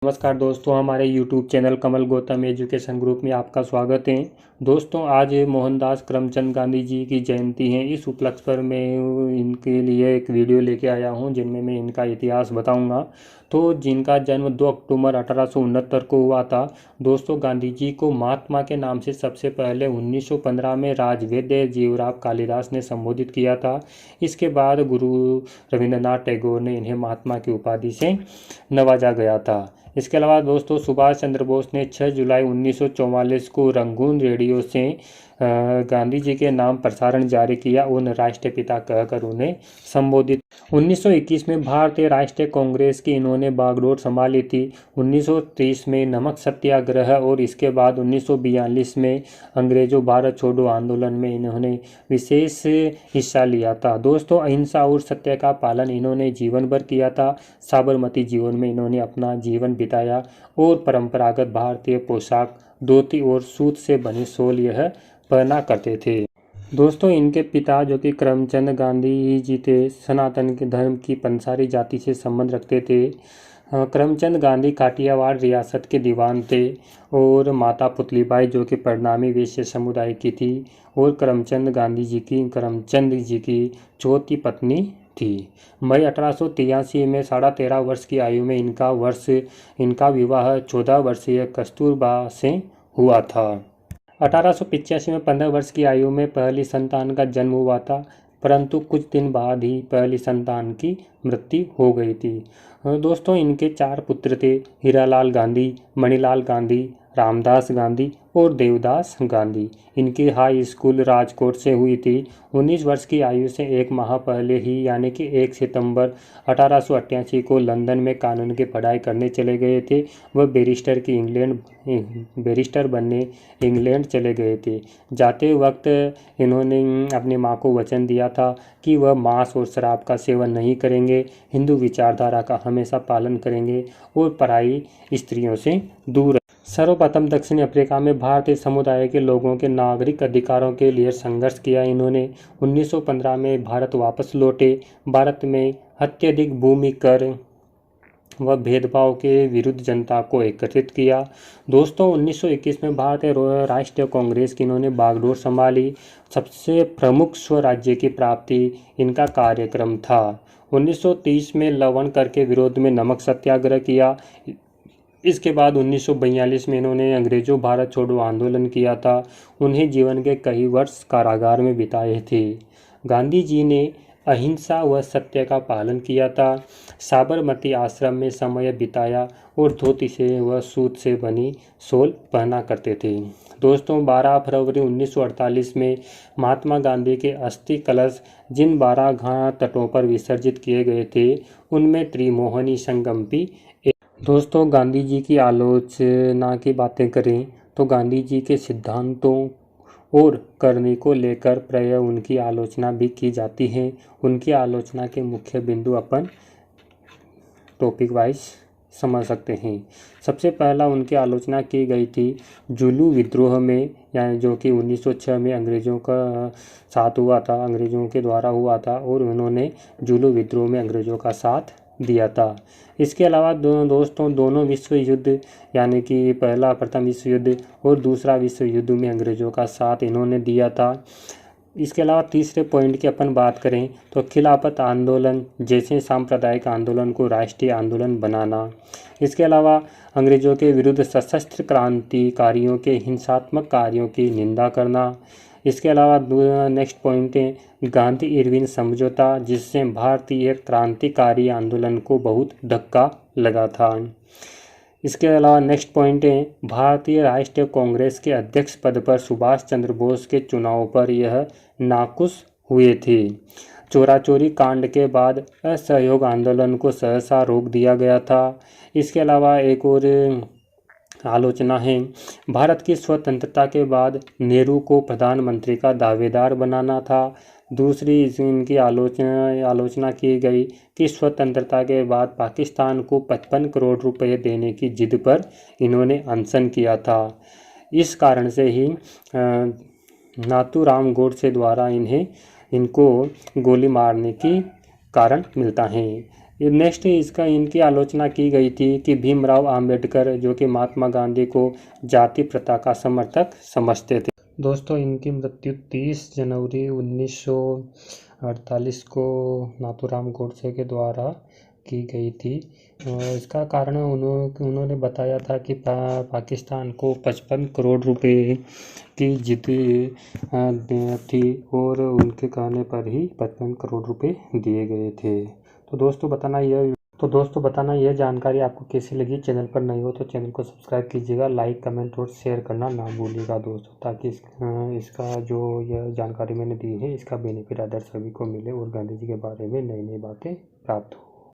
नमस्कार दोस्तों, हमारे YouTube चैनल कमल गौतम एजुकेशन ग्रुप में आपका स्वागत है। दोस्तों, आज मोहनदास करमचंद गांधी जी की जयंती है। इस उपलक्ष्य पर मैं इनके लिए एक वीडियो लेके आया हूं, जिनमें मैं इनका इतिहास बताऊंगा। तो जिनका जन्म 2 अक्टूबर 1869 को हुआ था। दोस्तों, गांधी जी को महात्मा के नाम से सबसे पहले 1915 में राजवेद्य जीवराव कालिदास ने संबोधित किया था। इसके बाद गुरु रविंद्रनाथ टैगोर ने इन्हें महात्मा की उपाधि से नवाजा गया था। इसके अलावा दोस्तों, सुभाष चंद्र बोस ने 6 जुलाई 1944 को रंगून रेडियो से गांधी जी के नाम प्रसारण जारी किया। उन राष्ट्रपिता कहकर उन्हें संबोधित 1921 में भारतीय राष्ट्रीय कांग्रेस की इन्होंने बागडोर संभाली थी। 1930 में नमक सत्याग्रह और इसके बाद 1942 में अंग्रेजों भारत छोड़ो आंदोलन में इन्होंने विशेष हिस्सा लिया था। दोस्तों, अहिंसा और सत्य का पालन इन्होंने जीवन भर किया था। साबरमती जीवन में इन्होंने अपना जीवन बिताया और परंपरागत भारतीय पोशाक धोती और सूत से बने शॉल यह पहना करते थे। दोस्तों, इनके पिता जो कि करमचंद गांधी जी थे, सनातन के धर्म की पंसारी जाति से संबंध रखते थे। करमचंद गांधी काठियावाड़ रियासत के दीवान थे और माता पुतलीबाई जो कि परिणामी वैश्य समुदाय की थी और करमचंद जी की चौथी पत्नी थी। मई 1883 में 13.5 वर्ष की आयु में इनका विवाह 14 वर्षीय कस्तूरबा से हुआ था। 1885 में 15 वर्ष की आयु में पहली संतान का जन्म हुआ था, परंतु कुछ दिन बाद ही पहली संतान की मृत्यु हो गई थी। दोस्तों, इनके 4 पुत्र थे: हीरालाल गांधी, मणिलाल गांधी, रामदास गांधी और देवदास गांधी। इनकी हाई स्कूल राजकोट से हुई थी। 19 वर्ष की आयु से 1 माह पहले ही यानी कि 1 सितंबर 1888 को लंदन में कानून की पढ़ाई करने चले गए थे। वह बैरिस्टर बनने इंग्लैंड चले गए थे। जाते वक्त इन्होंने अपनी मां को वचन दिया था कि वह मांस और शराब का सेवन नहीं करेंगे, हिंदू विचारधारा का हमेशा पालन करेंगे और पराई स्त्रियों से दूर। सर्वप्रथम दक्षिण अफ्रीका में भारतीय समुदाय के लोगों के नागरिक अधिकारों के लिए संघर्ष किया। इन्होंने 1915 में भारत वापस लौटे। भारत में अत्यधिक भूमि कर व भेदभाव के विरुद्ध जनता को एकत्रित किया। दोस्तों, 1921 में भारतीय राष्ट्रीय कांग्रेस की इन्होंने बागडोर संभाली। सबसे प्रमुख स्वराज्य की प्राप्ति इनका कार्यक्रम था। 1930 में लवण कर के विरोध में नमक सत्याग्रह किया। इसके बाद 1942 में इन्होंने अंग्रेजों भारत छोड़ो आंदोलन किया था। उन्हें जीवन के कई वर्ष कारागार में बिताए थे। गांधी जी ने अहिंसा व सत्य का पालन किया था। साबरमती आश्रम में समय बिताया और धोती से व सूत से बनी शॉल पहना करते थे। दोस्तों, 12 फरवरी 1948 में महात्मा गांधी के अस्थि कलश जिन 12 घाट तटों पर विसर्जित किए गए थे, उनमें त्रिमोहनी संगम भी। दोस्तों, गांधी जी की आलोचना की बातें करें तो गांधी जी के सिद्धांतों और करनी को लेकर प्रायः उनकी आलोचना भी की जाती है। उनकी आलोचना के मुख्य बिंदु अपन टॉपिक वाइज समझ सकते हैं। सबसे पहला उनकी आलोचना की गई थी जुलू विद्रोह में, यानी जो कि 1906 में अंग्रेज़ों का साथ हुआ था, अंग्रेज़ों के द्वारा हुआ था और उन्होंने जुलू विद्रोह में अंग्रेज़ों का साथ दिया था। इसके अलावा दोस्तों, दोनों विश्व युद्ध यानी कि प्रथम विश्व युद्ध और दूसरा विश्व युद्ध में अंग्रेज़ों का साथ इन्होंने दिया था। इसके अलावा तीसरे पॉइंट की अपन बात करें तो खिलाफत आंदोलन जैसे सांप्रदायिक आंदोलन को राष्ट्रीय आंदोलन बनाना। इसके अलावा अंग्रेज़ों के विरुद्ध सशस्त्र क्रांतिकारियों के हिंसात्मक कार्यों की निंदा करना। इसके अलावा नेक्स्ट पॉइंट है गांधी इरविन समझौता, जिससे भारतीय क्रांतिकारी आंदोलन को बहुत धक्का लगा था। इसके अलावा नेक्स्ट पॉइंट है भारतीय राष्ट्रीय कांग्रेस के अध्यक्ष पद पर सुभाष चंद्र बोस के चुनाव पर यह नाखुश हुए थे। चोराचोरी कांड के बाद असहयोग आंदोलन को सहसा रोक दिया गया था। इसके अलावा एक और आलोचना है भारत की स्वतंत्रता के बाद नेहरू को प्रधानमंत्री का दावेदार बनाना था। दूसरी इनकी आलोचना की गई कि स्वतंत्रता के बाद पाकिस्तान को 55 करोड़ रुपए देने की जिद पर इन्होंने अनशन किया था। इस कारण से ही नाथूराम गोडसे द्वारा इनको गोली मारने की कारण मिलता है। ये नेक्स्ट इसका इनकी आलोचना की गई थी कि भीमराव आम्बेडकर जो कि महात्मा गांधी को जाति प्रथा का समर्थक समझते थे। दोस्तों, इनकी मृत्यु 30 जनवरी 1948 को नाथूराम गोडसे के द्वारा की गई थी। इसका कारण उन्होंने बताया था कि पाकिस्तान को 55 करोड़ रुपए की जीती थी और उनके कहने पर ही 55 करोड़ रुपए दिए गए थे। तो दोस्तों बताना यह जानकारी आपको कैसी लगी। चैनल पर नए हो तो चैनल को सब्सक्राइब कीजिएगा, लाइक कमेंट और शेयर करना ना भूलिएगा दोस्तों, ताकि इसका जो यह जानकारी मैंने दी है इसका बेनिफिट अदर सभी को मिले और गांधी जी के बारे में नई नई बातें प्राप्त हो।